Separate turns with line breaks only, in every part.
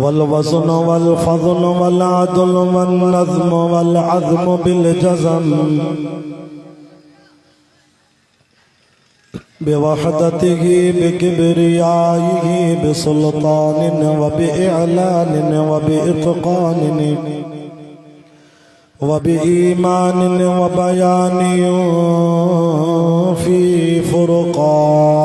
वल्वज़्न वल्फ़ज़्ल वल्अद्ल वन्नज़्म वल्अज़्म बिलजज़म बिवहदतिही बिकिब्रियाइही बिसुल्तानिन व बिइअलानिन व बिइत्क़ानिन व बिईमानिन व बयानिन फ़ी फ़ुरक़ान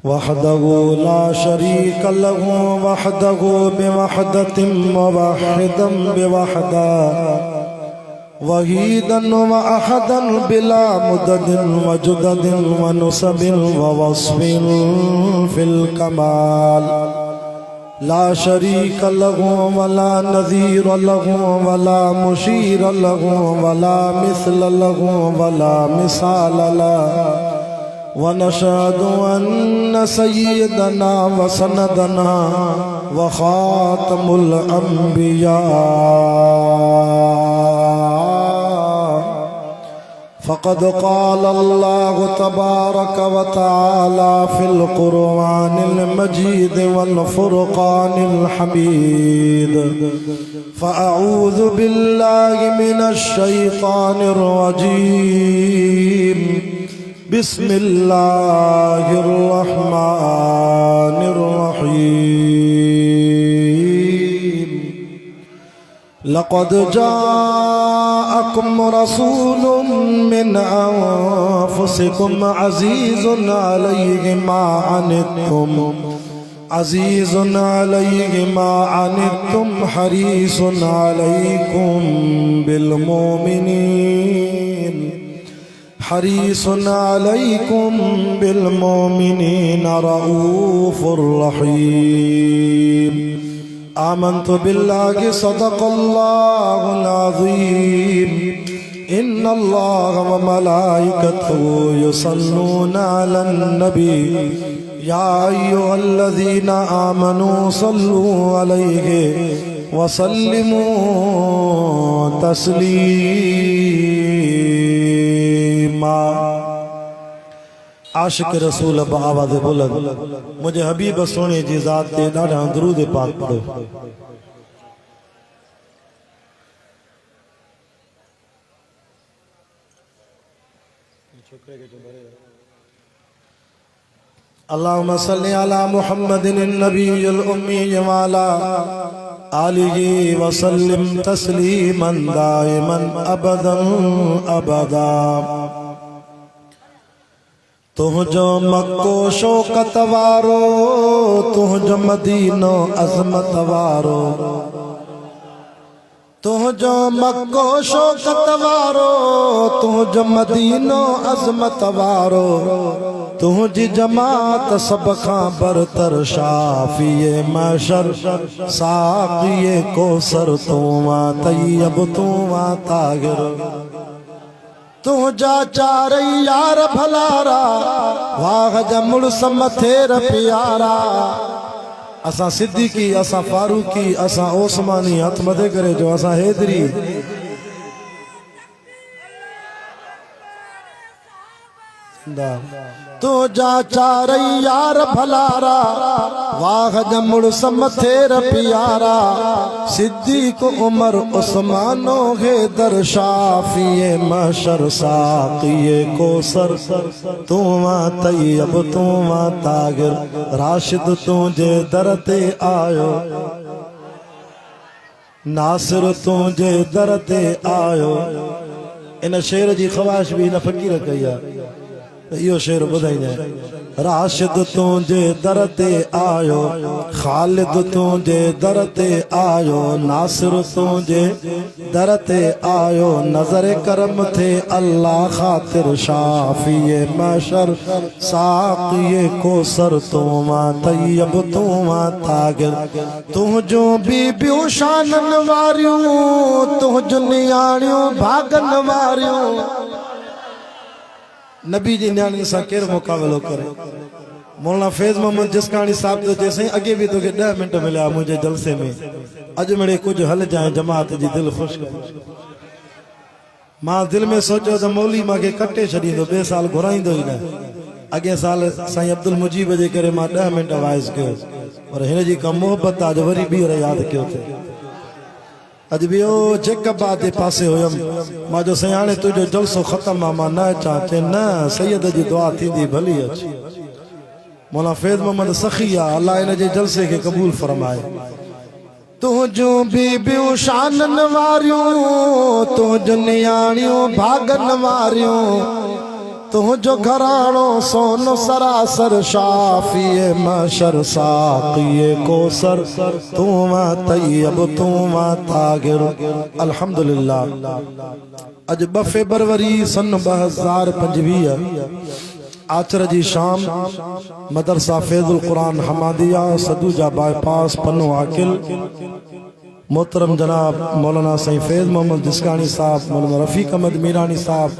वहदहु ला शरीक लहु वहदहु बिवहदतिन मुवहिदन बिवहदा वहीदन व अहदन बिला मुददिन व जुददिन व नुसबिन व वस्फिन फिल कमाल ला शरीक लहु वला नज़ीर लहु वला मुशीर लहु वला मिस्ल लहु वला मिसाल लहु वनशहदु अन्न सय्यदना व सनदना व खातमुल अंबिया फ़क़द क़ाल अल्लाहु तबारक व तआला फ़िल क़ुरआनिल मजीद वल फ़ुरक़ानिल हमीद फ़अऊज़ु बिल्लाहि मिनश शैतानिर रजीम बिस्मिल्लाहिर रहमानिर रहीम लक़द जाअकुम रसूलुम मिन अनफुसिकुम अज़ीज़ुन अलैहि मा अनित्तुम अज़ीज़ुन अलैहि मा अनित्तुम हरीसुन अलैकुम बिल मोमिनीन हरीसुन अलैकुम बिल मोमिनीन रऊफ़ुर रहीम आमन्तु बिल्लाहि सदक़ल्लाहुल अज़ीम इन्नल्लाह व मलाइकतहु युसल्लूना अलन नबी या अय्युहल्लज़ीना आमनू सल्लू अलैहि व सल्लिमू तस्लीमा। आशिक रसूल आवाज़ बुलंद मुझे हबीब सोने जी ज़ात ते ॾाढा दुरूद पाक पढ़ो। अल्लाहुम्मा सल्लि अला मुहम्मदिन नबिय्यिल उम्मी व अला आलिहि व सल्लिम तस्लीमन दाइमन अबदन अबदा। तुझो मक्को शौकत वारो तुझो मदीनो अज़मत वारो तुझो मक्को शौकत वारो तुझो मदीनो अज़मत वारो तुझी जमात सब खां बरतर शाफिए महशर साक़िए कोसर तुवा तैयब तुवा ताहिर तुझा चार यार भलारा वाह मुड़स मथेर प्यारा। असा सिद्दीकी असा फारूकी असा ओस्मानी हथ मथे करे जो असा हैदरी तुझा चार यार भलारा वाह मुड़स मथेर प्यारा सिद्दीक उमर उस्मानो हैदर शाफिए महशर साक़िए कोसर तुवा तैयब तुवा ताहिर राशिद तुझे दर ते आयो नासिर तुझे दर ते आयो। इन शेर जी ख़वाहिश भी इन फ़कीर कई आहे यो शेर बुधाई राशिद तुझे दर ते आयो खालिद तुझे दर ते आयो नासिर तुझे दर ते आयो नजर करम थे अल्लाह खातिर शाफिए महशर साक़िए कोसर तुवा तैयब तुवा ताहिर तुझो बीबियूं शानन वारियूं तुझ नियाणियूं भागन वारियूं नबी जी न्याणी सां केर मुकाबलो करे। मौलाना फैज़ मोहम्मद जिसकानी साहब तो जैसे अगे भी तो 10 मिनट मिला मुझे जलसे में अजमेरे कुछ हल जाए जमात जी दिल खुश मां दिल में सोचो तो मौली मां के कटे छॾींदो ॿिए साल घुराईंदो ही न। अगे साल साईं अब्दुल मुजीब जे करे मां 10 मिनट वाइस कयो पर हिन जी का मोहब्बत आज वरी बीहर याद कयो थे अज भी ओ जेकबाद जे पासे हुयम मां जो साईं हाणे तुझो जलसो खत्म आ मां न अचां चे न सैयद जी दुआ थींदी भली अच मौला फैज़ मोहम्मद सखिया अल्लाह इन जे जलसे के कबूल फरमाए तुझो बीबियूं शानन वारियूं तुझो नियाणियूं भागन वारियूं तुझो घराणो सोनो सरासर शाफिए मशर साकिए कोसर तू वा तैयब तू वा तागिर अल्हम्दुलिल्लाह अज 2 फरवरी सन 2025 आचर जी शाम मदरसा फैजुल कुरान हमादिया सदूजा बाईपास पन्नो आकिल मोहतरम जनाब मौलाना सईं फैज़ मोहम्मद जिसकानी साहब मौलाना रफ़ीक अहमद मीरानी साहब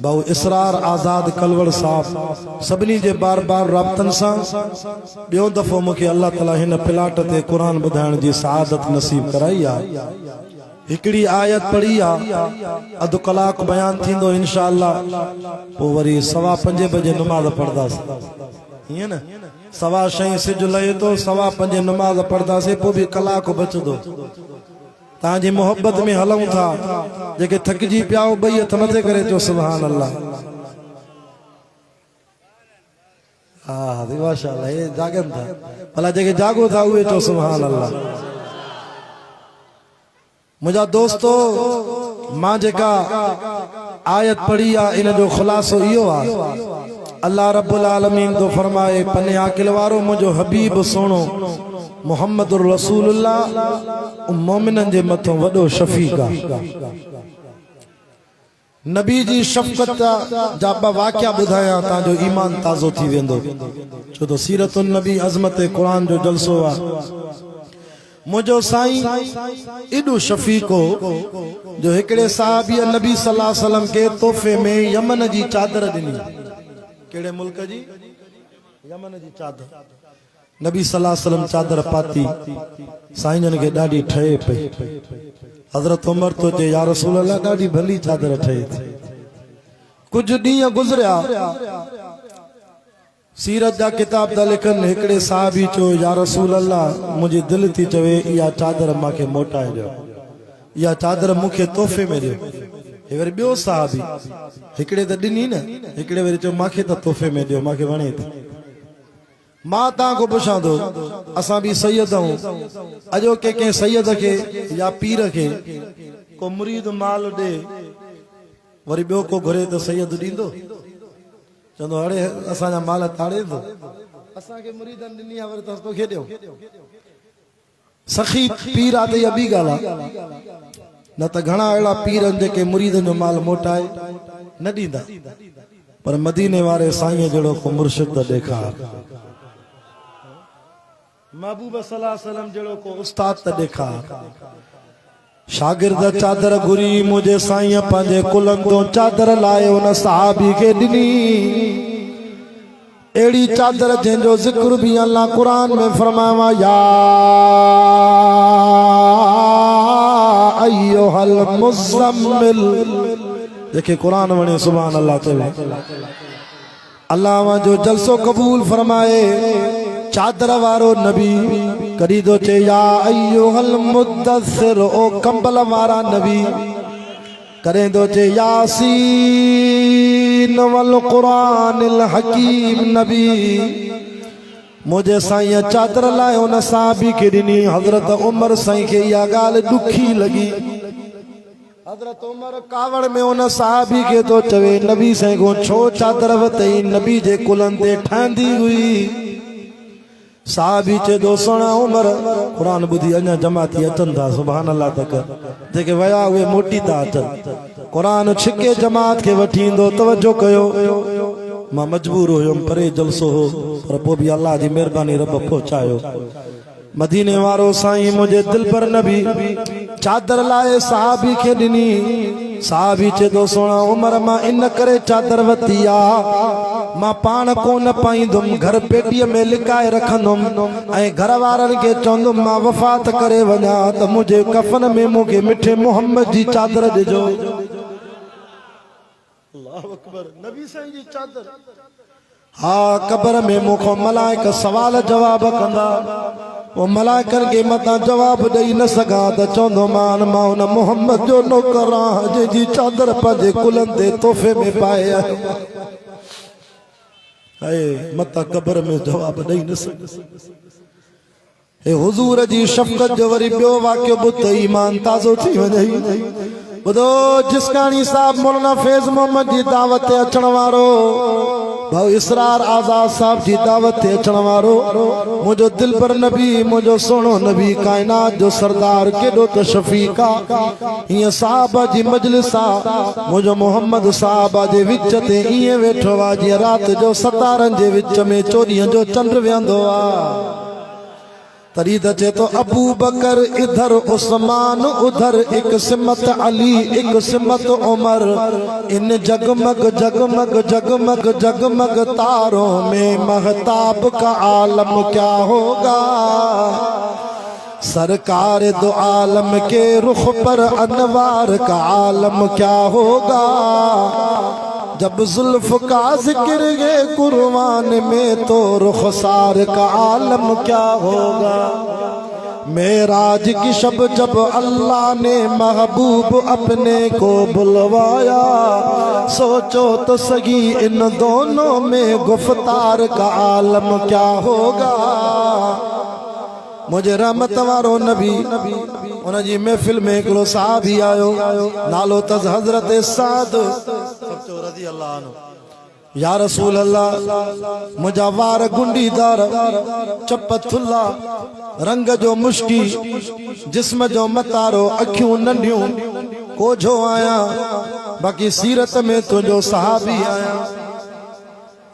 बहु इसरार आज़ाद कलवड़ साहब सभिनी जे बार बार राबतन सां ॿियों दफ़ो मूंखे अल्लाह ताला हिन प्लाट ते कुरान ॿुधाइण जी सआदत नसीब कराई आहे हिकड़ी आयत पढ़ी आ अधु कलाक बयान थींदो इंशाअल्लाह पोइ वरी 5:15 बजे नमाज पढ़दासीं हीअं न 6:15 सिज लहे तो 5:15 नमाज पढ़दासीं पोइ बि कलाक बचंदो तव्हांजी मोहब्बत में हलूं था जेके थकिजी पिया हो 2 हथ मथे करे चओ सुभान अल्लाह हा माशाअल्लाह ये जागन था भला जेके जागो था उहे चओ सुभान अल्लाह मुझा दोस्तो मां जेका आयत पढ़ी आ इन जो खुलासो इहो आ अल्लाह रब्बुल आलमीन तो फरमाए पने आकिल वारो मुझो हबीब सोनो मुहम्मदुर रसूलुल्लाह मोमिनन जे मथों वडो शफीक आ नबी जी शफकत जा वाक़या बुधाया ता जो ईमान ताज़ो थी वेंदो छो तो सीरतुन नबी अजमत कुरान जो जलसो आ मुझो साईं इडू शफीको जो एकड़े साहबी नबी सल्लल्लाहु अलैहि वसल्लम के तोहफे में यमन जी चादर दिनी केड़े मुल्क जी यमन जी चादर नबी सल्लल्लाहु अलैहि वसल्लम चादर पाती साईं जन के डाडी ठहे पई हजरत उमर तो जे या रसूल अल्लाह डाडी भली चादर ठहे थी कुछ डी गुजरिया सीरत जा किताब दा लिखन एकड़े साहबी चो या रसूल अल्लाह मुझे दिल थी चवे या चादर माके मोटाए दो या चादर मुखे तोहफे में दो हे वरी बियो साहबी एकड़े त दिनी न एकड़े वरी चो माके त तोहफे में दो माके वणे थी मां ता को पुछां दो असा भी सैयद हूं अजो के सैयद के या पीर के को मुरीद माल दे वरी बियो को घुरे तो सैयद दींदो चंदो अड़े असा जा माल ताड़े दो असा के मुरीदन दिनी वर त तो खे दियो सखी पीर आते या बी गाला न त घणा एड़ा पीरन जे के मुरीदन जो माल मोटाए न दींदा पर मदीने वाले साईं जड़ो को मुर्शिद देखा महबूब सल्लल्लाहु अलैहि वसल्लम जड़ो को उस्ताद त देखा शागिर्द चादर घुरी मुझे साईं पंहिंजे कुलन तो चादर लाए उन साहबी के दिनी एड़ी चादर जंहिंजो जिक्र भी अल्लाह कुरान में फरमावा या अय्युहल मुज़म्मिल देखे कुरान वणे सुभान अल्लाह चले अल्लाह जो जलसो कबूल फरमाए चादर वारो नबी करी दो चे या अय्युहल मुद्दस्सिर ओ कंबल वारा नबी करे दो चे यासीन वल कुरानिल हकीम नबी मुझे साईं चादर लाए उन साहबी के दिनी हजरत उमर साईं के या गाल दुखी लगी हजरत उमर कावड़ में उन साहबी के तो चवे नबी साईं को छो चादर वतई नबी जे कुलन ते ठांदी हुई साहबी चे दो सोना उमर कुरान बुधी अञा जमाती अचन था सुभान अल्लाह तक जेके वया हुए मोटी था अचन कुरान छिके जमात के वठी ईंदो तवज्जो कयो मां मजबूर हुयम परे जलसो हो पर पोइ भी अल्लाह जी मेहरबानी रब पहुंचायो मदीने वारो साईं मुझे दिल पर नबी चादर लाए साहबी के दिनी साहबी चे दो सोना उमर मां इन करे चादर वतिया मां पान को न पाईंदुम घर पेटीअ में लिकाए रखंदुम ऐं घर वारन के चवंदुम मां वफात करे वञा त मुझे कफन में मूंखे मिठे मोहम्मद जी चादर ॾिजो अल्लाहु अकबर नबी साईं जी चादर हाँ कब्र में मुखो मलाइक सवाल जवाब कंदा वो मलाइकन के मता जवाब दई न सगा त चौंदो मान मां न मोहम्मद जो नौकर जे जी चादर पंहिंजे कुलन ते तोहफे में पाए आए मता कब्र में जवाब दई न सगा ए हुजूर जी शफ़क़त जो वरी बियो वाक़ियो बुत ईमान ताज़ो थी वञई बुधो जिसकानी साहब मौलाना फैज़ मोहम्मद जी दावत ते अचण वारो भाऊ इसरार आजाद साहब जी दावत ते अचण वारो मुझो दिल पर नबी मुझो सोनो नबी कायनात जो सरदार केडो त शफीका ये साहब जी मजलिस आ मुझो मोहम्मद साहब जे विच ते इए वेठो आ जी रात जो सतारन जे विच में चोरीअ जो चंड वेंदो आ तरीद चे तो अबू बकर इधर उस्मान उधर एक सिमत अली एक सिमत उमर इन जगमग जगमग जगमग जगमग तारों में महताब का आलम क्या होगा सरकार दो आलम के रुख पर अनवार का आलम क्या होगा जब जुल्फ का जिक्र है कुर्बान में तो रुखसार का आलम क्या होगा मेराज की शब जब अल्लाह ने महबूब अपने को बुलवाया सोचो तो सही इन दोनों में गुफ्तार का आलम क्या होगा मुझे रहमत वारो नबी उन जी महफिल में हिकिड़ो साहबी आयो नालो तस हजरत साद रज़ी अल्लाह अन्हु या रसूल अल्लाह मुझा वार गुंडीदार चप थुल्ला रंग जो मुश्की जिस्म जो मतारो अखियूं नंढियूं कोझो आया बाकी सीरत में तुझो सहाबी आया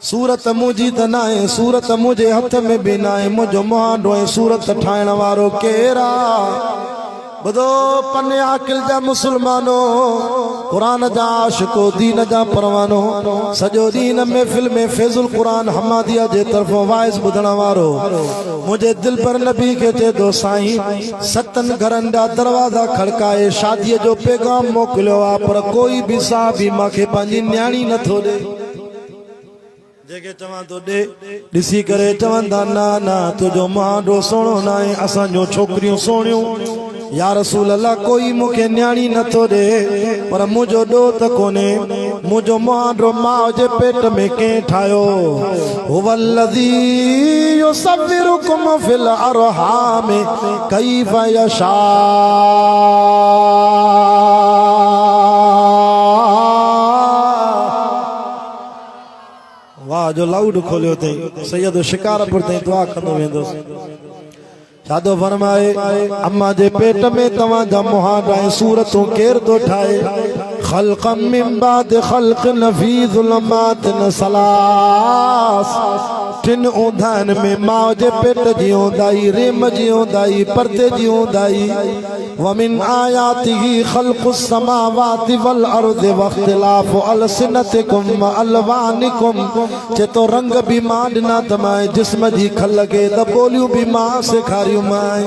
सूरत मुझी त नाहे सूरत मुझे हथ में भी नाहे मुझो मुहांडो सूरत ठाहिण वारो केरा बदो पन्ने आकिल जा मुसलमानो कुरान जा आशिको दीन जा परवानो सजो दीन महफिल में फैजुल कुरान हमादिया जे तरफों वाइस बुधण वारो मुझे दिल पर नबी के चे दो साईं सतन घरन जा दरवाजा खड़काए शादी जो पैगाम मोकिलियो आ पर कोई भी साहबी माखे पंहिंजी न्याणी नथो दे जेके चवां तो दे ॾिसी करे चवंदा ना ना तुझो मुहांडो सुहिणो न आहे असांजो छोकिरियूं सुहिणियूं या रसूल अल्लाह कोई मूंखे न्याणी नथो दे पर मुंहिंजो ॾोह त कोन्हे मुंहिंजो मुहांडो माउ जे पेट में कंहिं ठाहियो हुवल्लज़ी युसव्विरुकुम फिल अरहाम कैफ़ यशा वाह जो लाउड खोलियो तई सैयद शिकारपुर तई दुआ कंदो वेंदो शादो फरमाए अम्मा जे पेट में तवा जा मुहांडा सूरतों केर तो ठाए खल्क़म मिन बाद खल्क़ नफी ज़ुलमात सलास टिन ओंधान में मां जे पेट जी ओंदाई रेम जी ओंदाई पर्दे जी ओंदाई वमिन आयातिही खल्क़ुस समावाति वल अर्दि वख्तिलाफु अलसिनतिकुम व अलवानिकुम चे तो रंग भी मां ॾिना त माए जिस्म जी खल के त ॿोलियूं भी मां सेखारियूं माए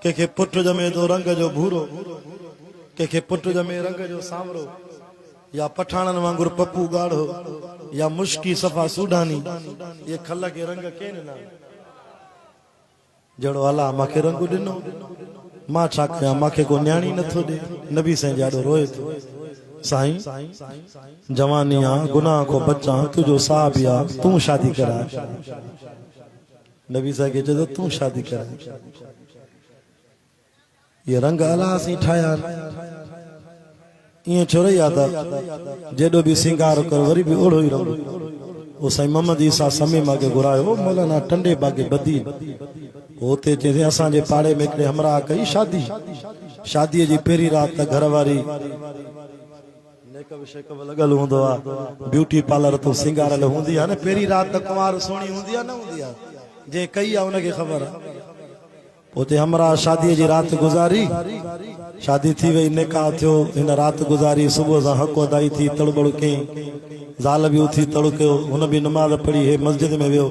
कंहिंखे पुट ॼमे तो रंग जो भूरो कंहिंखे पुट ॼमे रंग जो सांवरो या पठाणनि वांगुर पप्पू गाढ़ो या मुश्की सफ़ा सूडानी ये खल के रंग के न जड़ो अल्लाह माखे रंग ॾिनो मां छा कयां माखे को न्याणी नथो ॾे नबी साईं जाड़ो रोए थो साईं जवानी आ गुनाह को बचा तुझो साहब या तू शादी करा नबी साईं के चयो तू शादी करा ये रंग अल्लाह सी ठाया इं छोरे याद जेडो भी सिंगार कर वरी भी ओढ़ो ही रहो वो साईं मोहम्मद ईसा समी मागे घुरायो मौलाना टंडे बागे बदी होते जे असा जे पाड़े में हिकिड़े हमरा कई शादी शादी जी पहिरीं रात घरवारी नेकब शेकब लगल हूंदो आ ब्यूटी पार्लर तो सिंगारल हूंदी आ न पहिरीं रात कुंवार सोणी हूंदी आ न हूंदी आ जे कई आ उनके खबर आ पोते हमरा शादी जी रात गुजारी शादी थी वही निकाह थियो इन रात गुजारी सुबह सा हक अदाई थी तड़बड़ कई ज़ाल भी उथी तड़को हुन भी नमाज पढ़ी है मस्जिद में वियो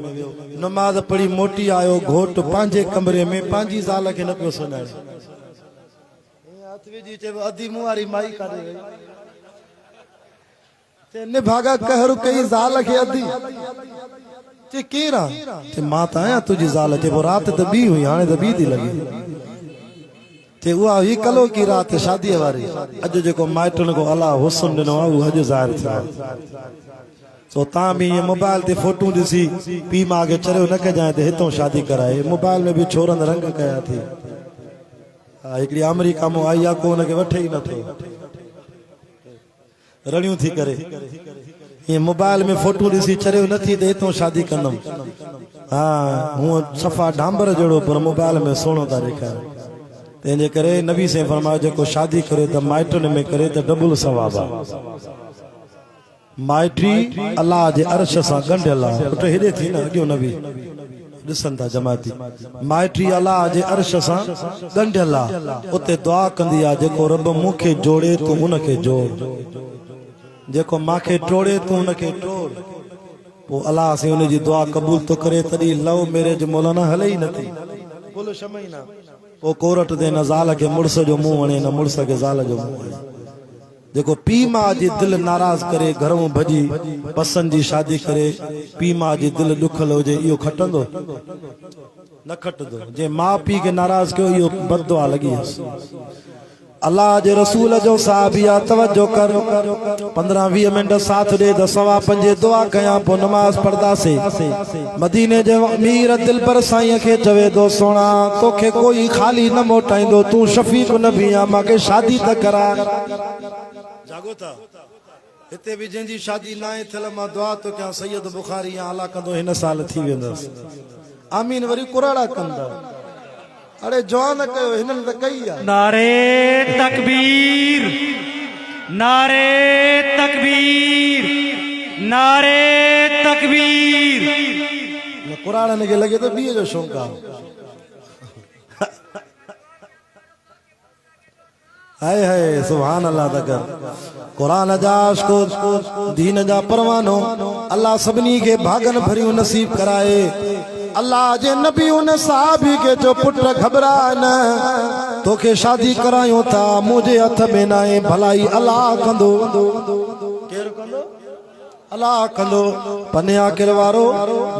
नमाज पढ़ी मोटी आयो घोट पांजे कमरे में पांजी ज़ाल के न पियो सुञाणे हथ विझी चयो अधी मुंह वारी माई काॾे वई ते निभागा कहरु कई ज़ाल खे अधी ते केरा ते मां त आया तुझी ज़ाल ते वो रात त बी हुई हाणे त बी थी लगी ते उहा ही कलो की रात शादी वारी अज जेको माइटन को अला हुस्न दिनो आ वो अज ज़ाहिर थियो तो ता भी ये मोबाइल ते फोटो दिसी पी मां के चरियो न कजाए ते हितों शादी कराए मोबाइल में भी छोरन रंग कया थी एकड़ी अमेरिका में आई आ को उनके वठे ही न थो रणियों थी करे ये मोबाइल में फोटो दिसी चरियो न थी ते हितों शादी कंदम हाँ हूं सफा डांबर जड़ो पर मोबाइल में सोनो ता रेखा तेजे करे नबी से फरमायो जेको शादी करे त माइटन में करे त डबल सवाब माइटी अल्लाह जे अर्श सा गंढियल पुट हेडे थी न अॻियो नबी ॾिसन था जमाती माइटी अल्लाह जे अर्श सा गंढियल उते दुआ कंदी आ जेको रब मूंखे जोड़े तू उनखे जोड़ जेको मांखे टोड़े तू उनखे टोड़ पो अल्लाह से उन जी दुआ कबूल तो करे तडी लव मैरिज मौलाना हले ही नथी बोलो शमई ना वो कोरट दे न ज़ाल के मुड़स जो मुंह वणे न मुड़स के ज़ाल जो मुंह वणे देखो पी मां जी दिल नाराज करे घरों भजी पसंद जी शादी करे पी मां जी दिल दुखल हो जे इयो खटंदो न खटदो जे मां पी के नाराज कयो इयो बददुआ लगी अल्लाह जे रसूल जो साहबिया तवज्जो कर 15-20 मिनट साथ दे त 5:15 दुआ कया पो नमाज पढ़दा से मदीने जे अमीर दिल पर साईं के चवे दो सोना तोखे कोई खाली न मोटाइंदो तू शफीक नबी आ माके शादी त करा जागो था इते भी जिंजी शादी नाए थल मा दुआ तो क्या सैयद बुखारी आला कंदो हिन साल थी वेंदस आमीन वरी कुराड़ा कंदा अरे जवान कयो हिनन त कई आ
नारे तकबीर नारे तकबीर नारे तकबीर
कुराड़न के लगे तो बीए जो शौक आ हाय हाय सुभान अल्लाह तकर कुरान जाश को दीन जा परवानो अल्लाह सबनी के भागन भरियो नसीब कराए अल्लाह जे नबी उन साहबी के जो पुत्र घबरा न तोखे शादी करायो था मुझे हथ में नाए भलाई अल्लाह कंदो केर कंदो अल्लाह कंदो पन्या किरवारो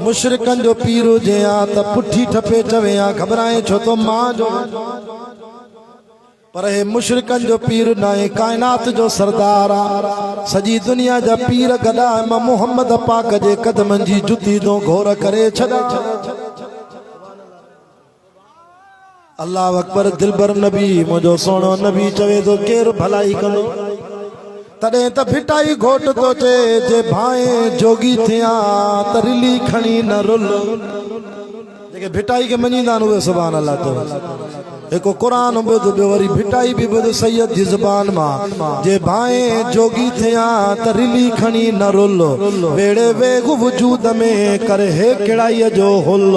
मुशरिकन जो पीर जे आ त पुठी ठपे चवे आ घबराए छो तो मां जो पर हे मुशरिकन जो पीर नाए कायनात जो सरदार आ सजी दुनिया जा पीर गदा मां मोहम्मद पाक जे कदमन जी जुती दो घोर करे छदा अल्लाह अकबर दिलबर नबी मुझो सोनो नबी चवे तो केर भलाई कंदो तडे त फिटाई घोट तो चे जे भाए जोगी थिया त रिली खणी न रुल जेके भिटाई के मञींदा आहिनि उहे सुभान अल्लाह तो एको कुरान ॿुध ॿियो वरी भिटाई भी ॿुध सैयद जी ज़बान मां जे भाए जोगी थिया त रिली खणी न रुल वेड़े वेग वजूद में करे हे किड़ाई जो हुल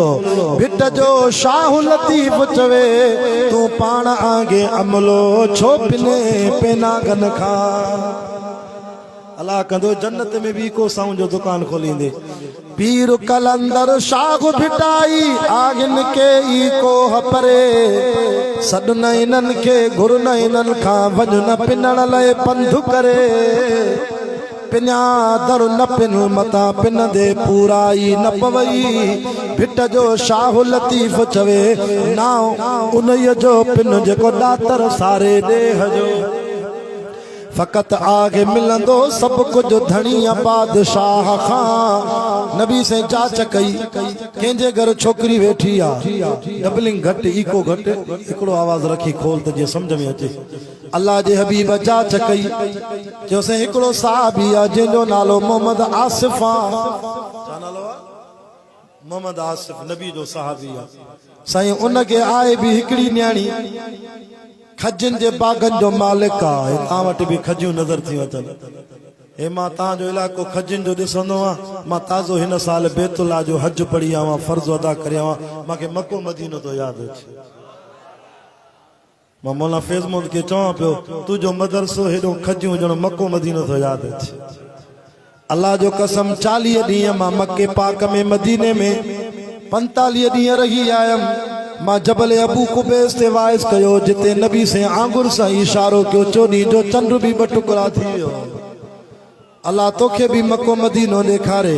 भिट जो शाह लतीफ चवे तू पाण आगे अमलो छो पिने पेनागन खा अल्लाह कंदो जन्नत में भी को साउं जो दुकान खोलींदे पीर कलंदर शाग भिटाई आगिन के ई को हपरे सड न इनन के गुर न इनन खा वञ न पिनण लए पंध करे पिन्या दर न पिन मता पिन दे पूराई न पवई भिट जो शाह लतीफ चवे नाव उनय जो पिन जेको दातर सारे देह जो फकत आगे मिलंदो सब कुछ धनिया बादशाह खां नबी से जांच कई कंहिंजे घर छोकरी वेठी आ डबलिंग घट इको घट एकड़ो आवाज रखी खोल त जे समझ में अचे अल्लाह जे हबीब जांच कई जो से एकड़ो साहबी आ जंहिंजो नालो मोहम्मद आसिफ आ छा नालो आ मोहम्मद आसिफ नबी जो साहबी आ साईं उन के आए भी हिकड़ी न्याणी खजन जे बागन जो मालिक आहे तां वटि भी खजियूं नज़र थी अचनि हे मां तव्हांजो इलाइक़ो खजन जो ॾिसंदो आहियां मां ताज़ो हिन साल बैतुल्लाह जो हज पढ़ी आवां फर्ज़ अदा करे आवां मूंखे मको मदीनो तो यादि अचे मां मौला फैज़ मोहम्मद खे चवां पियो तुंहिंजो मदरसो हेॾो खजियूं ॼणो मको मदीनो तो यादि अचे अल्लाह जो कसम 40 ॾींहं मां मके पाक में मदीने में 45 ॾींहं रही आयमि मां जबल अबू कुबैस ते वाइस कयो जिते नबी से आंगुर सा इशारो कयो चोनी जो चंद्र भी 2 टुकड़ा थी वियो अल्लाह तोखे भी मक्को मदीनो ॾेखारे।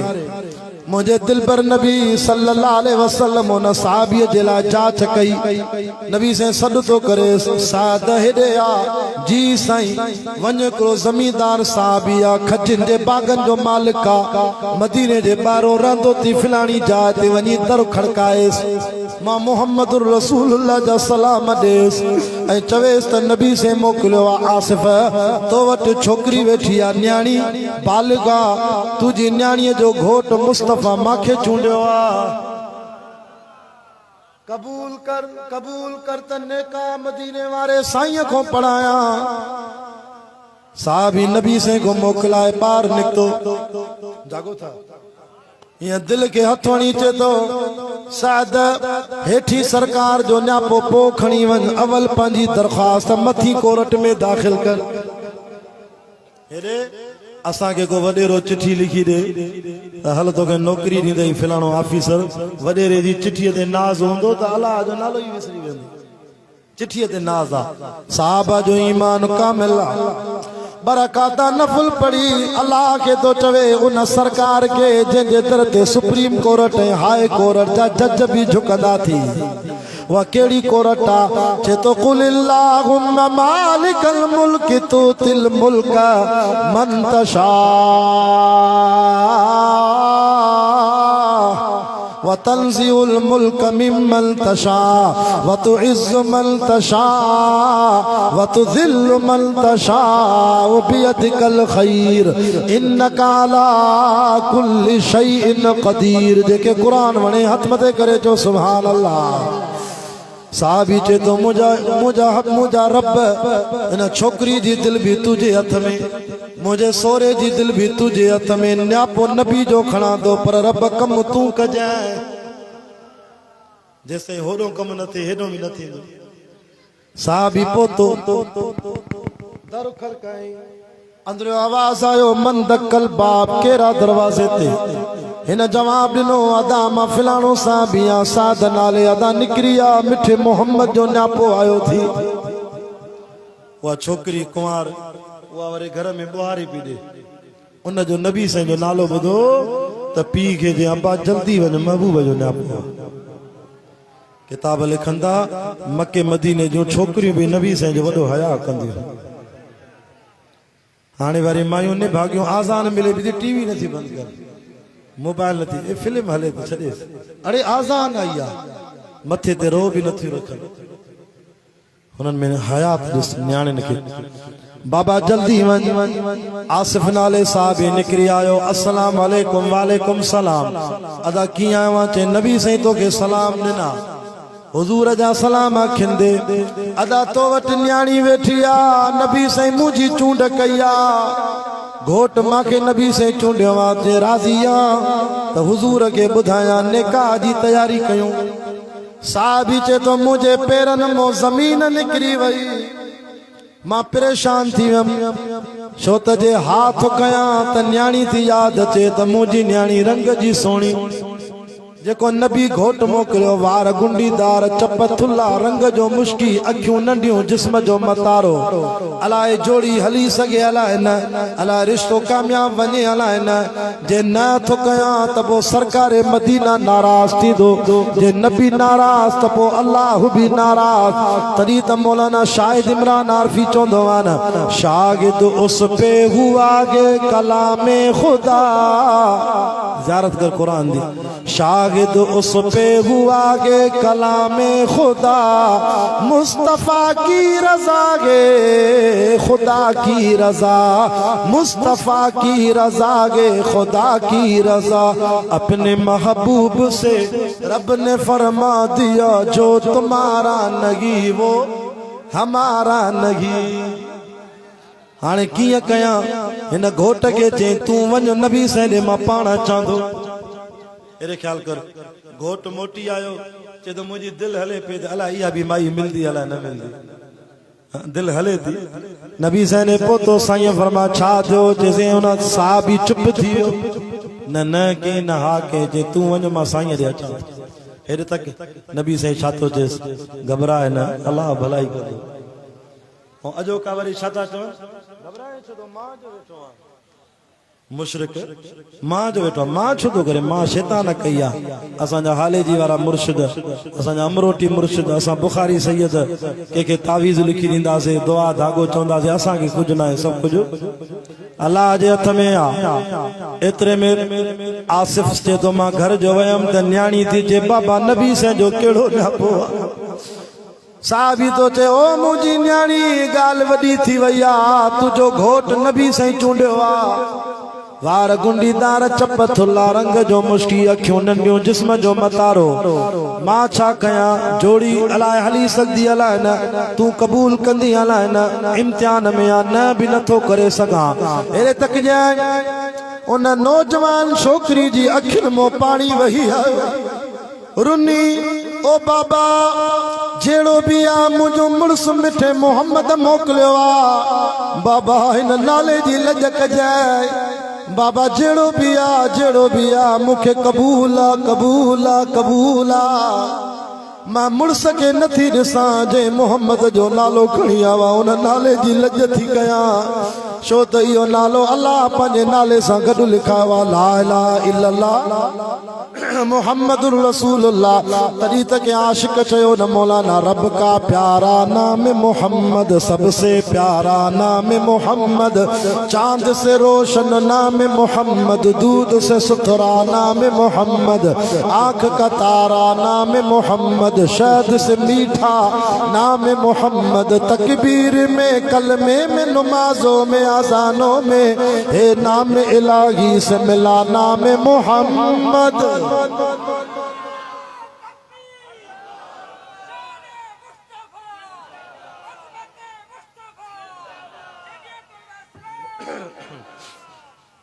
मुझे दिल पर नबी सल्लल्लाहु अलैहि वसल्लम उन साहबीअ जे लाइ जाच कई। नबी से सॾु तो करे साद हेॾे आ जी साईं वञ हिकिड़ो ज़मींदार साहबी आ खजनि जे बागनि जो मालिक आ मदीने जे ॿाहिरो रहंदो थी फिलाणी जाइ ते वञी दर खड़काएसि मां मुहम्मद रसूलुल्लाह जा सलाम ॾेसि ऐं चवेसि त नबी से मोकिलियो आहे आसिफ़ तो वटि छोकिरी वेठी आहे न्याणी बालिग आहे तुंहिंजी न्याणीअ जो घोटु मुस्तफ़ा माखे चूंडियो आहे कबूल कर त नेका मदीने वारे साईं को पढ़ाया। साहबी नबी से को मोकिलाए ॿाहिरि निकितो जागो था ये दिल के हथवणी चे तो साद हेठी सरकार जो न्यापो पो खणी वन अवल पंजी दरख्वास्त मथी कोर्ट में दाखिल कर। हेरे असा के को वडेरो चिट्ठी लिखी दे हल तो के नौकरी दी दई फलाणो ऑफिसर वडेरे जी चिट्ठी ते नाज होंदो त अल्लाह जो नालो ही विसरी वेंदो चिट्ठी ते नाज आ साहबा जो ईमान कामिल बरकाता नफल पड़ी अल्लाह के तो चवे उन सरकार के जंहिंजे दर ते सुप्रीम कोर्ट ऐं हाई कोर्ट जा जज भी झुकंदा थी वह केड़ी कोर्ट आ चे तो कुलिल्लाहुम्मा मालिकल मुल्क तुतिल मुल्क मन तशा व तंज़िउल मुल्क मिम्मन तशा व तुइज़्ज़ु मन तशा व तुज़िल्लु मन तशा व बियदिकल खैर इन्नका अला कुल्लि शैइन क़दीर। जेके कुरान वणे हथ मथे करे जो सुभान अल्लाह। साहबी चे तो मुझा रब इन छोकरी जी दिल भी तुझे हथ में मुझे सोरे जी दिल भी तुझे हथ में न्यापो नबी जो खणा दो पर रब कम तू कजाए जैसे होड़ो कम न थे हेडो भी न थे। साहबी पोतो दर खड़काई अंदर आवाज आयो मन दकल बाप केरा दरवाजे ते हिन जवाब दिनो अदा मां फिलाणो साहबिया साद नाले अदा निकरिया मिठे मोहम्मद जो न्यापो आयो थी। वह छोकरी कुंवार वह वरे घर में बुहारी पी दे उन जो नबी साईं जो नालो ॿुधो त पी के जे अब्बा जल्दी वञ महबूब जो न्यापो। किताब लिखंदा मके मदीने जो छोकरियूं भी नबी साईं जो वॾो हया कंदियूं। हाणे वारी मायूं ने भागियूं आज़ान मिले भी टीवी नथी बंद कर मोबाइल नथी फिल्म हले तो छॾे अरे आज़ान आई आ मथे ते रो भी नथी रखन हुनन में हयात ॾिस न्याणिन के। बाबा जल्दी वञ आसिफ नाले साहब निकरी आयो अस्सलाम वालेकुम वालेकुम सलाम अदा कीअं आयो चे नबी साईं तो के सलाम ॾिना हुजूर जा सलाम खिंदे अदा तो वट न्याणी वेठी आ नबी साईं मुंहिंजी चूंड कई आ घोट माखे नबी से चूंडियो आ जे राज़ी आ त हुजूर के ॿुधाया निकाह जी तैयारी कयूं। साहबी चे तो मुझे पेरन मो ज़मीन निकरी वई मां परेशान थी वियमि छो त जे हाथ कया त न्याणी थी याद अचे त मुंहिंजी न्याणी रंग जी सोणी जेको नबी घोट मोकिलियो वार गुंडीदार चप थुल्ला रंग जो मुश्की अखियूं नंढियूं जिस्म जो मतारो अलाए जोड़ी हली सके अलाए न अलाए रिश्तो कामयाब वञे अलाए न जे न थो कयां त पोइ सरकार मदीना नाराज़ थींदो जे नबी नाराज़ त पोइ अल्लाह बि नाराज़। तॾहिं त मौलाना शाहिद इमरान आरफी चवंदो आहे न शागिद उस पे हुआ गे कलामे खुदा ज़ियारत कर कुरान दी शागिद उस पे हुआ गे कलामे खुदा मुस्तफा की रजा गे खुदा की रजा मुस्तफा की रजा गे खुदा की रजा अपने महबूब से रब ने फरमा दिया जो तुम्हारा नहीं वो हमारा नहीं। हाणे कीअं कयां हिन घोट के चई तू वञ नबी साईं मां पाण अचां थो। अरे ख्याल कर घोट मोटी आयो चे तो मुझी दिल हले पे अला इहा भी माई मिलदी अला न मिलदी दिल हले थी। नबी साईं ने पोतो साईं फरमा छा थियो जैसे उन साहबी चुप थी वियो न न के न हा के जे तू वञ मां साईं दे अचां। हेॾे तक नबी साईं छा थो चएसि घबराए न अलाह भलाई कंदो ऐं अॼो का वरी छा था चवनि घबराए छो तो मां जो वेठो आहियां मुशरिक मां जो वेठो मां छो थो करे मां शैतान कई आहे असांजा हाले जी वारा मुर्शिद असांजा अमरोटी मुर्शिद असां बुखारी सैयद कंहिंखे तावीज़ लिखी ॾींदासीं दुआ धागो चवंदासीं असांखे कुझु न आहे सभु कुझु अल्लाह जे हथ में आहे। एतिरे में आसिफ चए थो मां घर जो वयमि त न्याणी थी चए बाबा नबी साईं जो कहिड़ो न्यापो आहे। साहबी तो चे ओ मुंहिंजी न्याणी ॻाल्हि वॾी थी वई आहे तुंहिंजो घोट नबी साईं चूंडियो आहे वार गुंडीदार चप थुल्ला रंग जो मुश्की अखियूं नंढियूं जिस्म जो मतारो मां छा कयां जोड़ी अलाए हली सघंदी अलाए न तूं क़बूल कंदी अलाए न इम्तिहान में या न बि नथो करे सघां अहिड़े तक उन नौजवान छोकिरी जी अखियुनि मां पाणी वही आयो रुनी ओ बाबा जेड़ो भी आ मुझो मुड़स मिठे मोहम्मद मोकलियो आ बाबा इन नाले जी लज कजाए बाबा जेड़ो भी आ मुखे कबूल आ कबूल आ कबूल आ मां मुड़स के नथी ॾिसां जे मोहम्मद जो नालो खणी आवा उन नाले जी लज थी कयां छो त इहो नालो अल्लाह पंहिंजे नाले सां गॾु लिखायो आहे ला इलाहा इल्लल्लाह मुहम्मदुर रसूलुल्लाह तॾहिं त के आशिक चयो न मौलाना रब का प्यारा नाम मोहम्मद सबसे प्यारा नाम मोहम्मद चांद से रोशन नाम मोहम्मद दूध से सुथरा नाम मोहम्मद आंख का तारा नाम मोहम्मद शहद से मीठा नाम मोहम्मद तकबीर में कलमे में नमाजों में अजानों में हे नाम इलाही से मिला नाम मोहम्मद।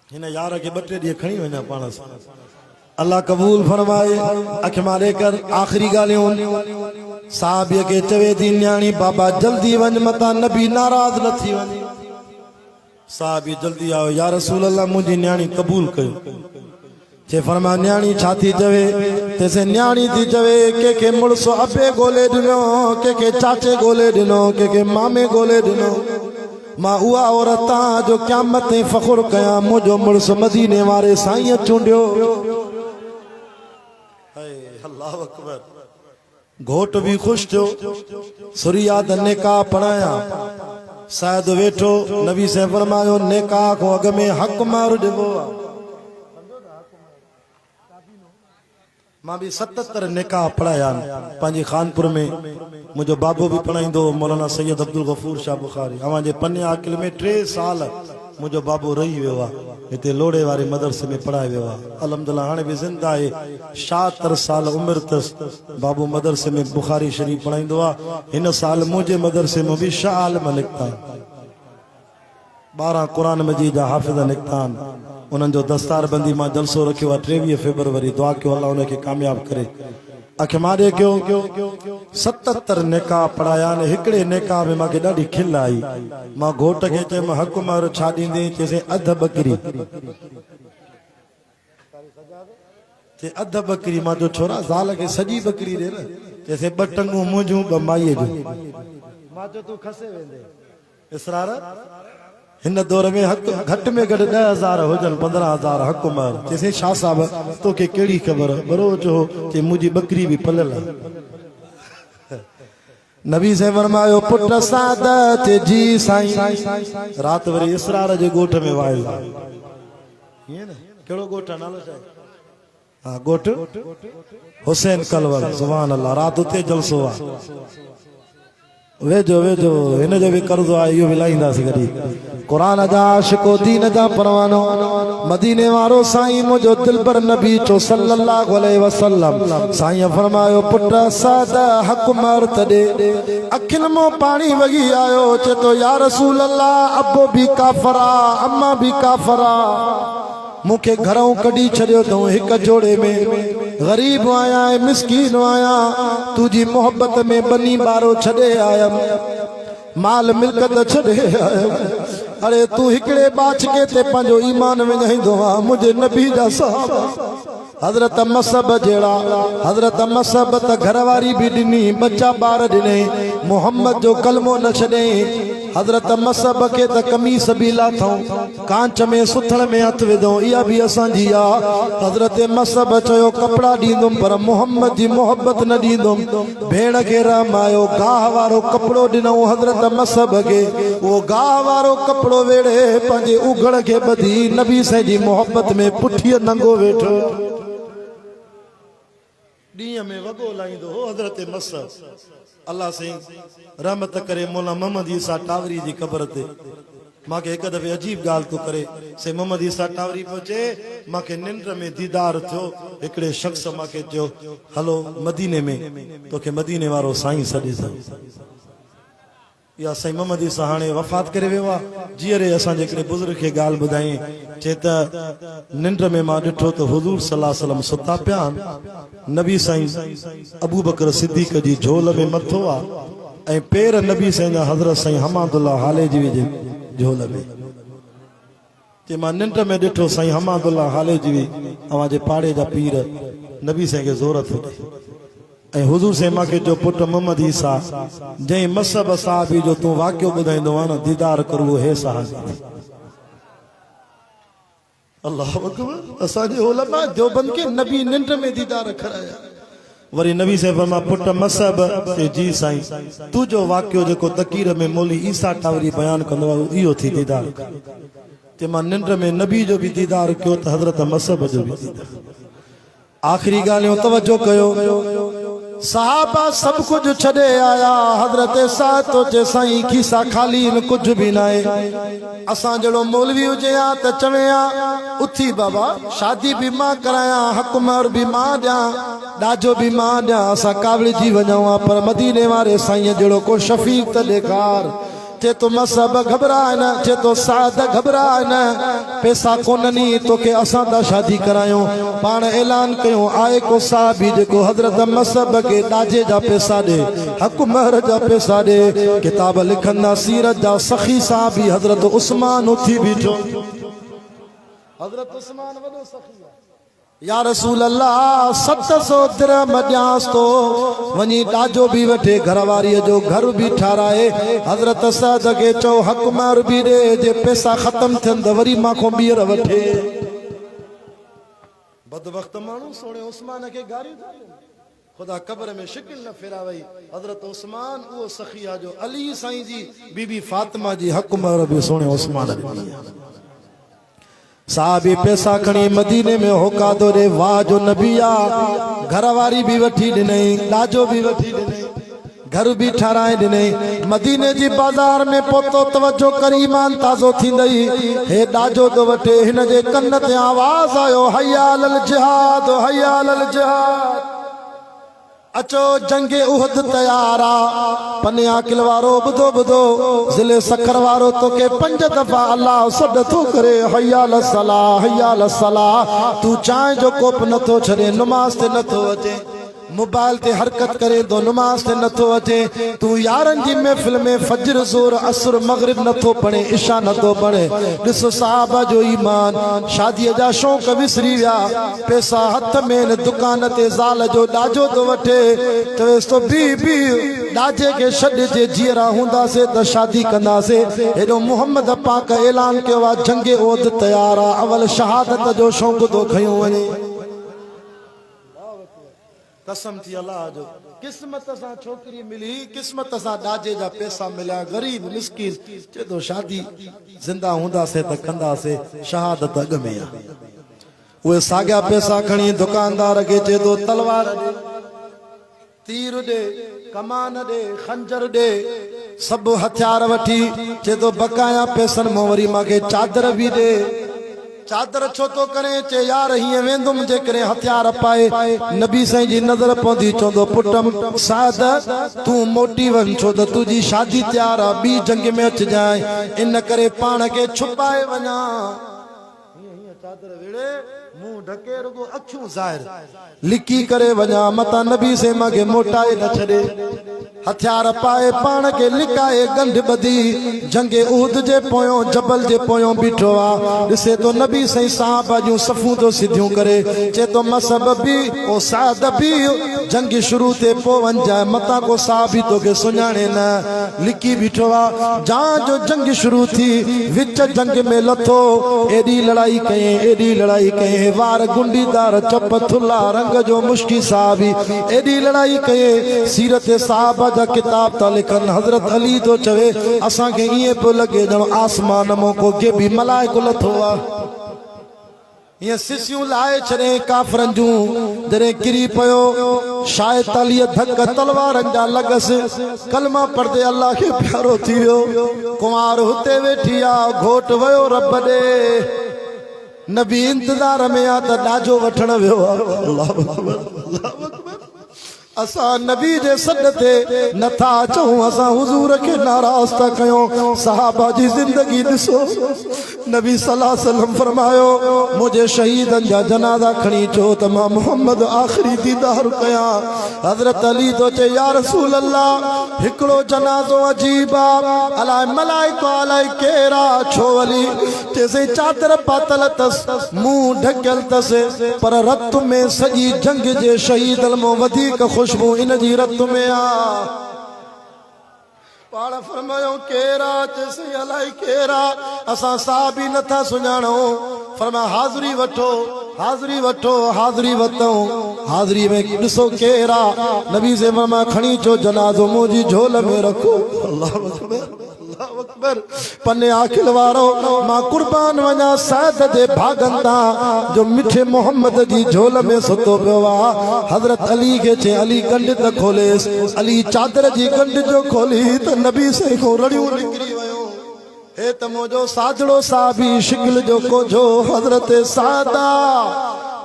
हिन यार के 2-3 ॾींहं खणी वञा पाण सां अल्लाह कबूल फरमाए अख मारे कर आखिरी ॻाल्हियूं साहबीअ खे चवे थी न्याणी बाबा जल्दी वञ मता नबी नाराज़ न थी वञे साहबी जल्दी आओ या रसूल अल्लाह मुंहिंजी न्याणी कबूल कयो जे फरमा न्याणी छा थी चवे तैसे न्याणी थी चवे के मुड़स अबे गोले ॾिनो के चाचे गोले ॾिनो के मामे गोले ॾिनो मां उहा औरत जो क़यामत ते फ़ख्र कयां मुंहिंजो मुड़स मदीने वारे साईं चूंडियो अल्लाह अकबर घोट भी खुश थियो सुरियात निकाह पढ़ाया शायद वेठो नबी से फरमायो निकाह को अग में हक मार ॾिबो मां भी 77 निकाह पढ़ाया पंहिंजी खानपुर में मुझो बाबू भी पढ़ाईंदो मौलाना सैयद अब्दुल गफूर शाह बुखारी अवां जे पन्ने आकिल में 3 साल मुझो बाबू रही वियो आहे हिते लोड़े वारे मदरसे में पढ़ाए वियो आहे अल्हम्दुलिल्लाह हाणे भी जिंदा आहे 76 साल उम्र तस बाबू मदरसे में बुखारी शरीफ पढ़ाईंदो आहे हिन साल मुझे मदरसे में भी शाह आलम निकता 12 कुरान मजीद जा हाफिज़ निकता उन्हनि जो दस्तार बंदी मां जलसो रखियो आहे 23 फरवरी दुआ कयो अल्लाह उनखे कामयाब करे अख मारे कयो 77 निकाह पढ़ाया ने हिकड़े निकाह में मांखे ॾाढी खिल आई मां घोट खे चयो मां हक मार छा ॾींदे चइसे अध बकरी मां जो छोरा ज़ाल खे सॼी बकरी ॾे न चइसे 2 टंगूं मुंहिंजूं 2 माईअ जूं मां जो तूं खसे वेंदे इसरार हिन दौर में हक घट में घट 10,000 हुजन 15,000 हक मार चइसे शाह साहब तोखे कहिड़ी ख़बर बरोचो जे मुंहिंजी बकरी भी पलियल नबी से फरमायो पुट सादत जी साईं रात वरी इसरार जे गोठ में वायो ईअं न कहिड़ो गोठ नालो छा हां गोठ हुसैन कलवर सुभान अल्लाह रात उते जलसो आहे वेजो वेजो हिन जो भी कर्ज़ो आहे इहो भी लाहींदासीं गॾी कुरान जा आशिको दीन जा परवानो मदीने वारो साईं मुझो दिल पर नबी चो सल्लल्लाहु अलैहि वसल्लम साईं फरमायो पुट साद हक मार तडे अखिन मो पानी वगी आयो चे तो या रसूल अल्लाह अब्बो भी काफरा अम्मा भी काफरा मुखे घरों कढी छड़ियो तो एक जोड़े में गरीब आया मिस्कीन आया तुझी मोहब्बत में बनी बारो छड़े आया माल मिल्कत छड़े आया अरे तू हिकड़े बाच के ते पंजो ईमान विझाईंदो आ मुझे नबी जा साहब हजरत मसब जेड़ा हजरत मसब त घरवारी भी दिनी बच्चा बार दिने मोहम्मद जो कलमो न छड़े हज़रत मसब के त कमीस भी लाथऊं कांच में सुथड़ में हथ विधऊं इहा भी असांजी आ हज़रत मसब चयो कपड़ा ॾींदुमि पर मोहम्मद जी मोहब्बत न ॾींदुमि भेण खे रमायो गाह वारो कपड़ो ॾिनऊं हज़रत मसब खे वो गाह वारो कपड़ो वेड़े पंहिंजे उघड़ खे ॿधी नबी साईं जी मोहब्बत में पुठीअ नंगो वेठो ॾींहं में वॻो लाहींदो हो हज़रत मसब अल्लाह साईं रहमत करे मौला मोहम्मद ईसा टावरी जी क़बर ते मांखे हिकु दफ़े अजीब ॻाल्हि तो करे से मोहम्मद ईसा टावरी पहुचे मांखे निंड में दीदार थियो हिकिड़े शख़्स मांखे चयो हलो मदीने में तोखे मदीने वारो साईं सॾे थो या साईं मोहम्मद ईसा हाणे वफ़ात करे वियो आहे जीअरे असांजे हिकिड़े बुज़ुर्ग खे ॻाल्हि ॿुधाई चए त निंड में मां ॾिठो त हुज़ूर सल्लल्लाहु अलैहि वसल्लम सुता पिया आहिनि नबी साईं अबू बकर सिद्दीक़ जी झोल में मथो आहे ऐं पेर नबी साईं जा हज़रत साईं हमादुल्लाह हालेजी जी झोल में चए मां निंड में ॾिठो साईं हमादुल्लाह हालेजी अवांजे पाड़े जा पीर नबी साईं खे ज़ोरत हुजे ऐं हुज़ूर साईं मांखे जो पुट मोहम्मद ईसा जंहिं मसब साहबी जो तूं वाक़ियो ॿुधाईंदो आहे न दीदार करो हे साहबी अल्लाह अकबर असांजे उलमा देवबंद के नबी निंड में दीदार कराया वरी नबी साहब फरमा पुट मसब ते जी साईं तू जो वाक़ियो जेको तकीर में मौली ईसा टावरी बयान कंदो आहे इहो थी दीदार ते मां निंड में नबी जो भी दीदार कयो त हज़रत मसब जो भी दीदार आखिरी ॻाल्हियूं तवज्जो कयो सहाबा सब कुछ छड़े आया हज़रत साथ तो जे साईं खीसा खाली न कुछ भी ना है असां जड़ो मौलवी हुजे आ त चवे आ उथी बाबा शादी भी मां कराया हकमर भी मां ॾिया ॾाजो भी मां ॾिया असां कावड़ी जी वञूं आ पर मदीने वारे साईं जड़ो को शफीक त ॾेखार चे तो मसब घबराए न चे तो साद घबराए न पैसा कोननी तोखे असां दा शादी करायूं पाण ऐलान कयूं आए को साहबी जेको हज़रत मसब के ॾाजे जा पैसा ॾे हकमर जा पैसा ॾे किताब लिखंदा सीरत जा सखी साहबी हज़रत उस्मान उथी बीठो हज़रत उस्मान वॾो सखी या रसूल अल्लाह 700 दिरहम ॾियांसि तो वञी ॾाजो भी वठे घरवारीअ जो घर भी ठाराए हज़रत सद खे चओ हकमर भी ॾे जे पैसा ख़त्म थियनि त वरी मांखों ॿीहर वठे बदबख्त माण्हू सोणे उस्मान खे गारियूं था खुदा कब्र में शिकिल न फेरावई हज़रत उस्मान उहो सखी आहे जो अली साईं जी बीबी फातिमा जी हकमर भी सोणे उस्मान ॾिनी साहबी पैसा खणी मदीने में होका दो रे वाह जो नबिया घरवारी भी वठी ॾिनई ॾाजो भी वठी ॾिनई घर भी ठाराए ॾिनई मदीने जी बाजार में पहुतो तवज्जो कर ईमान ताज़ो थींदई हे ॾाजो तो वठे हिन जे कन ते आवाज़ आयो हय्या अलल जिहाद हय्या अलल जिहाद अचो जंगे उहद तैयार आ पन्या किल वारो बुधो बुधो ज़िले सखर वारो तोखे 5 दफ़ा अल्लाह सॾ थो करे हय्या अल सलाह तू चांहि जो कोप नथो छॾे नमाज़ ते नथो अचे मोबाइल ते हरकत करे तो नमाज ते नथो अचे तू यारन जी महफिल में फजर जोर असर मगरिब नथो पढ़े इशा नथो पढ़े ॾिस साहबा जो ईमान शादी जा शौक़ विसरी विया पैसा हथ में न दुकान ते ज़ाल जो ॾाजो तो वठे चवेस तो बी ॾाजे के छॾ जे जीअरा हूंदासीं त शादी कंदासीं हेॾो मोहम्मद पाक ऐलान कयो आहे जंगे ओद तैयार आहे अवल शहादत जो शौक़ तो खयूं वञे कसम थी अल्लाह जो किस्मत सां छोकरी मिली किस्मत सां ॾाजे जा पैसा मिलिया गरीब मिस्किन चे तो शादी जिंदा हूंदासीं त कंदासीं शहादत अॻ में आहे उहे साॻिया पैसा खणी दुकानदार खे चे तो तलवार ॾे तीर ॾे कमान ॾे खंजर ॾे सभु हथियार वठी चे तो बकाया पैसनि मां वरी मूंखे चादर बि ॾे चादर छो तो करे चे यार हीअं वेंदुमि जेकॾहिं हथियार पाए नबी साईं जी नज़र पवंदी चवंदो पुटम साद तूं मोटी वञ छो त तुंहिंजी शादी तयार आहे ॿी जंग में अचिजांइ इन करे पाण खे छुपाए वञा चादर वेड़े मुंहुं ढके रुगो अखियूं ज़ाहिर लिकी करे वञा मता नबी से मूंखे मोटाए न छॾे हथियार पाए पान के लिकाए गंढ बदी जंगे ऊद जे पोयों जबल जे पोयों बीठो आ ॾिसे तो नबी सही साहब जूं सफ़ूं तो सिधियूं करे चे तो मसब भी ओ साद भी जंग शुरू थे पो वंजाए मता को साहब ही तोखे सुञाणे न लिकी बीठो आ जान जो जंग शुरू थी विच जंग में लथो एडी लड़ाई कये वार गुंडीदार चप थुल्ला रंग जो मुश्की साहबी एडी लड़ाई कये सीरत साहब जा किताब ता लिखन हजरत अली तो चवे असा के ये पे लगे जण आसमान मौको के भी मलाइको लथो आ ये सिसियूं लाए छड़े काफरन जूं जरे किरी पयो शायद तालिय धक तलवारन जा लगस कलमा पढ़दे अल्लाह के प्यारो थी वियो कुमार हुते वेठी आ घोट वयो रब दे नबी इंतजार में आ त डाजो वठण वियो अल्लाह अकबर असा नबी जे सद ते नथा अचूं असा हुजूर के नाराज था कयूं सहाबा जी जिंदगी दिसो नबी सल्लल्लाहु अलैहि वसल्लम फरमायो मुझे शहीदन जा जनाजा खणी चो त मां मोहम्मद आखिरी दीदार कया हजरत अली तो चे या रसूल अल्लाह हिकड़ो जनाजो अजीब आ अलाए मलाइको अलाए केरा छो अली जैसे चादर पातल तस मुंह ढकल तस पर रत में सजी जंग जे शहीद मो वधिक खुशबू इन जी रत में आ पाण फरमायो केरा जैसे अलाई केरा असा साहबी नथा सुञाणो फरमा हाज़री वठो हाज़री वठो हाज़री में ॾिसो केरा नबी से फरमा खणी चो जनाज़ो मुंहिंजी झोल में रखो अल्लाह अकबर पन्ने आखिल वारो मां कुर्बान वञा साद जे भागन ता जो मिठे मोहम्मद जी झोल में सुतो पियो आ हजरत अली के चे अली गंढ त खोलेस अली चादर जी गंढ जो खोली त नबी से को रड़ियूं निकरी वयो हे त मोजो साजड़ो साहबी शिकल जो कोझो हजरत सादा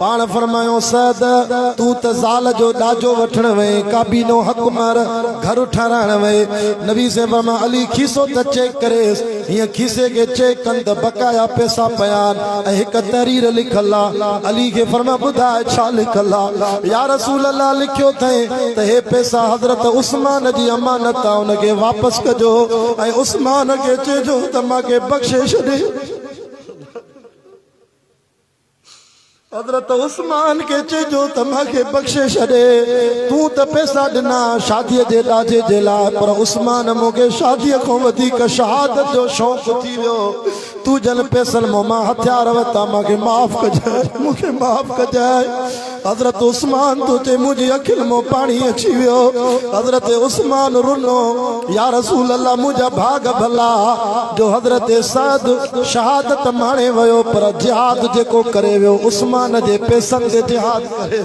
पाण फरमायो सद तू त ज़ाल जो ॾाजो वठण वे काबीनो हकुमर घर ठहराइण वे नबी से फरमा अली खीसो त चेक करे हिय खीसे के चेक कन त बकाया पैसा पयान ऐं हिक तहरीर लिखल आ अली के फरमा ॿुधाए छा लिखल आ या रसूल अल्लाह लिखियो थई त हे पैसा हजरत उस्मान जी अमानत आ उन के वापस कजो ऐं उस्मान के चेजो त माके बख्शे छॾे हजरत उस्मान के चेजो त माके बख्शे छॾे तू त पैसा ॾिना शादीअ जे ॾाजे जे लाइ पर उस्मान मूंखे शादीअ खां वधीक शहादत जो शौक़ु थी वियो तू जन पैसनि मां हथियार वरिता मूंखे माफ़ कजाए हजरत उस्मान तो चे मुझे अखिल मो पानी अची वियो हजरत उस्मान रुनो या रसूल अल्लाह मुझा भाग भला जो हजरत साद शहादत माणे वयो पर जिहाद जेको करे वियो उस्मान जे पैसनि ते जिहाद करे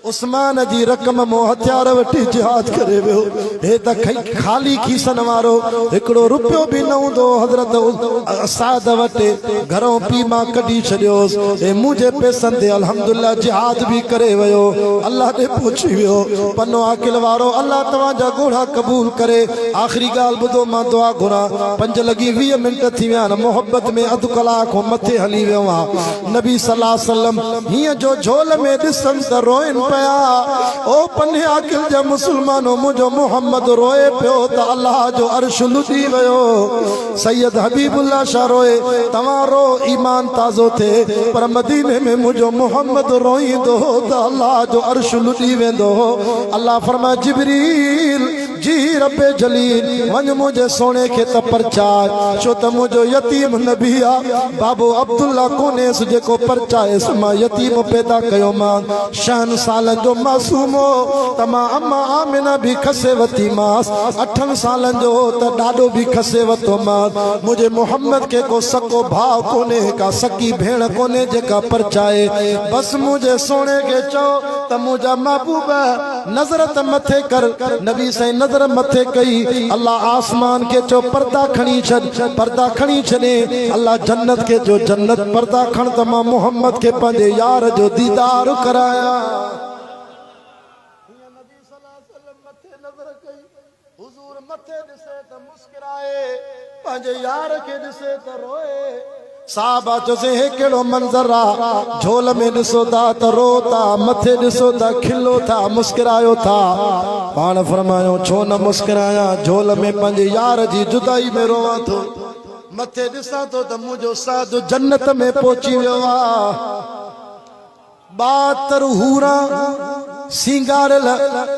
उस्मान जी रकम मो हथियार वठी जिहाद करे वियो हे त खाली खीसन वारो हिकड़ो रुपयो भी न हूंदो हजरत साद वटे घरों पी मां कढी छॾियोस हे मुझे पैसनि ते अल्हम्दुलिल्लाह जिहाद भी करे वियो अल्लाह ने पहुची वियो पन्नो आकिल वारो अल्लाह तव्हां जा घोड़ा कबूल करे आखिरी गाल ॿुधो मां दुआ घुरा 5 लगी 20 मिनट थी विया मोहब्बत में अधु कलाक मथे हली वियो आ नबी सल्लल्लाहु अलैहि वसल्लम हिय जो झोल में ॾिसन त रोइन ओ पन्ने आकिल जा मुसलमानो मुझो मोहम्मद रोए पियो त अल्लाह जो अर्श लुटी वियो सैयद हबीबुल्लाह शाह रोए तव्हां रो ईमान ताज़ो थे पर मदीने में मुझो मोहम्मद रोईंदो त अल्लाह जो अर्श लुटी वेंदो अल्लाह फरमाए जिब्रील जी रब्बे जलील वञ मुझे सोने के त परचाए छो त मुझो यतीम नबी आ बाबो अब्दुल्ला कोनेस जेको परचाए मां यतीम पैदा कयो मां शहन साल जो मासूमो तमा अम्मा आमिना भी खसे वती मास 8 सालन जो त डाडो भी खसे वतो मास मुझे मोहम्मद के को सको भाव कोने का सकी भेण कोने जेका परचाए बस मुझे सोने के चो त मुझा महबूब नजर त मथे कर नबी से नजर मथे कई अल्लाह आसमान के चो पर्दा खणी छने अल्लाह जन्नत के जो जन्नत पर्दा खण त मां मोहम्मद के पंजे यार जो दीदार कराया मथे ॾिसे त मुस्कुराए पंहिंजे यार के ॾिसे त रोए साहबा जो से हे केड़ो मंजर आ झोल में ॾिसो था त रो था मथे ॾिसो था खिलो था मुस्कुरायो था पाण फरमायो छो न मुस्कुराया झोल में पंहिंजे यार जी जुदाई में रोवां थो मथे ॾिसां थो त मुंहिंजो साधु जन्नत में पहुची वियो आहे 72 हूरा सिंगारल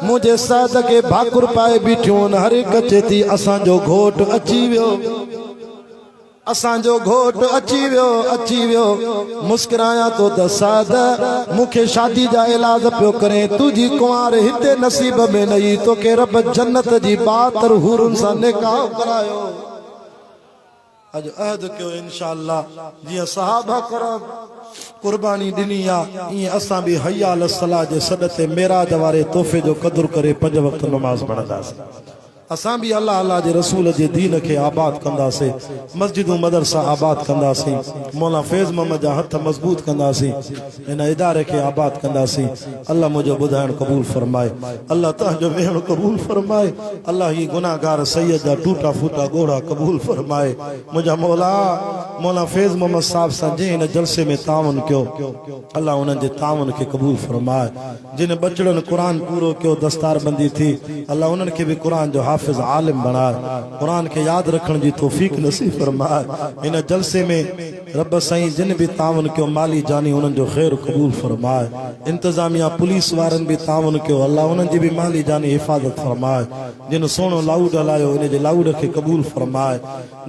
मुंहिंजे साध खे भाकुर पाए बीठियूं हर हिक चए थी असांजो घोट अची वियो असांजो घोट अची वियो मुस्कुराया तो त साध मूंखे शादी जा इलाज पियो करे तुझी कुंवार हिते नसीब में नई तोखे रब जन्नत जी 72 हूरुनि सां निकाह करायो अज अहद कयो इंशाअल्लाह जीअं सहाबा करम कुर्बानी ॾिनी आहे ईअं असां बि हया अल सलाह जे सॾ ते मेराज वारे तोहफ़े जो क़दुरु करे 5 वक़्त नमाज़ पढ़ंदासीं असां भी अल्लाह अल्लाह जे रसूल जे दीन के आबाद कंदासीं मस्जिदूं मदरसा आबाद कंदासीं मौला फैज़ मोहम्मद जा हथ मजबूत कंदासीं इन इदारे के आबाद कंदासीं अल्लाह मुझे ॿुधाइण क़बूल फरमाए अल्लाह तव्हांजो वेहण क़बूल फरमाए अल्लाह ही गुनाहगार सैयद जा टूटा फूटा गोड़ा क़बूल फरमाए मुझा मौला फैज़ मोहम्मद साहब सां जंहिं इन जलसे में तावन कयो अल्लाह उन्हनि जे तावन खे क़बूल फरमाए जिन बचड़नि क़ुरान पूरो कयो दस्तारबंदी थी अल्लाह उन्हनि खे भी क़ुरान जो हाफिज आलिम बनाए कुरान के याद रखने की तौफीक नसीब फरमाए इन जलसे में रब साईं जिन भी तावन कयो माली जानी उन्हनि जो खैर कबूल फरमाए इंतजामिया पुलिस वारन भी तावन कयो अल्लाह उन्हनि जी भी माली जानी हिफाजत फरमाए जिन सोनो लाउड हलायो इन जे लाउड के कबूल फरमाए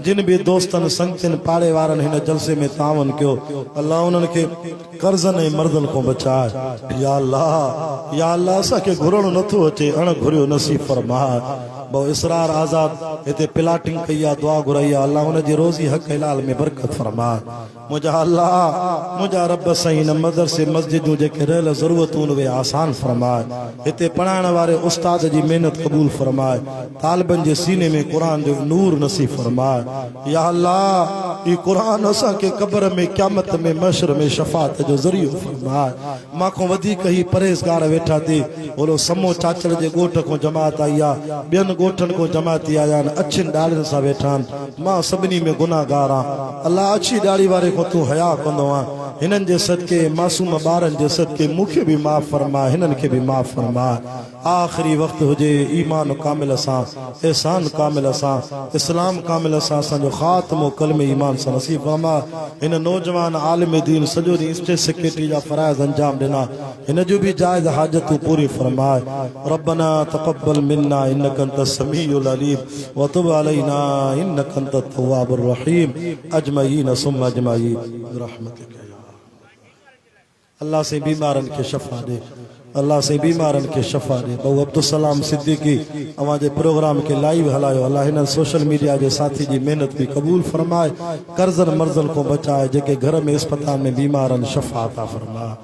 जिन भी दोस्तन संगतिन पाड़े वारन हिन जलसे में तावन कयो अल्लाह उन्हनि के कर्जन ऐं मर्दन को बचाए या अल्लाह असांखे घुरणो नथो अचे अण घुरियो नसीब फरमाए बहु इसरार आजाद इते प्लाटिंग कई आहे दुआ घुराई आहे अल्लाह उन जी रोज़ी हक हलाल में बरकत फरमाए मुझा अल्लाह मुझा रब साईं न मदरसे मस्जिदूं जेके रहियल ज़रूरतूं उहे आसान फरमाए हिते पढ़ाइण वारे उस्ताद जी मेहनत क़बूल फरमाए तालिबनि जे सीने में क़ुरान जो नूर नसीब फरमाए या अल्लाह ई क़ुरान असांखे क़ब्र में क़यामत में मशर में शफ़ात जो ज़रियो फरमाए मां खां वधीक ही परहेज़गार वेठा थी ओलो समो चाचड़ जे ॻोठ को जमात आई आहे ॿियनि ॻोठनि को जमाती आया आहिनि अछियुनि ॾाड़ियुनि सां वेठा आहिनि मां सभिनी में गुनाहगार आहियां अल्लाह अछी ॾाड़ी वारे को तूं हया कंदो आहे हिननि जे सदके मासूम ॿारनि जे सदके मूंखे बि माफ़ फरमाए हिननि खे बि माफ़ फरमाए आख़िरी वक़्तु हुजे ईमान कामिल सां एहसान कामिल सां इस्लाम कामिल सां असांजो ख़ात्मो कलमे ईमान सां नसीब फरमाए हिन नौजवान आलिम दीन सॼो ॾींहुं स्टेज सेक्रेटरी जा फ़राइज़ अंजाम ॾिना हिन जो बि जाइज़ हाजतूं पूरी फरमाए रब्बना तक़ब्बल मिन्ना इन्नका अंत समीउल अलीम व तुब अलैना इन्नका अंत तव्वाबुर रहीम अजमईन सुम्मा अजमईन रहमतिक अल्लाह से बीमारन के शफा दे अल्लाह से बीमारन के शफा दे बहु अब्दुल सलाम सिद्दीकी अवाजे प्रोग्राम के लाइव हलायो अल्लाह हिन सोशल मीडिया के साथी जी मेहनत भी कबूल फरमाए कर्जन मर्जन को बचाए जेके घर में अस्पताल में बीमारन शफा अता फरमाए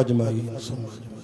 अजमईन सुम्मा अजमईन।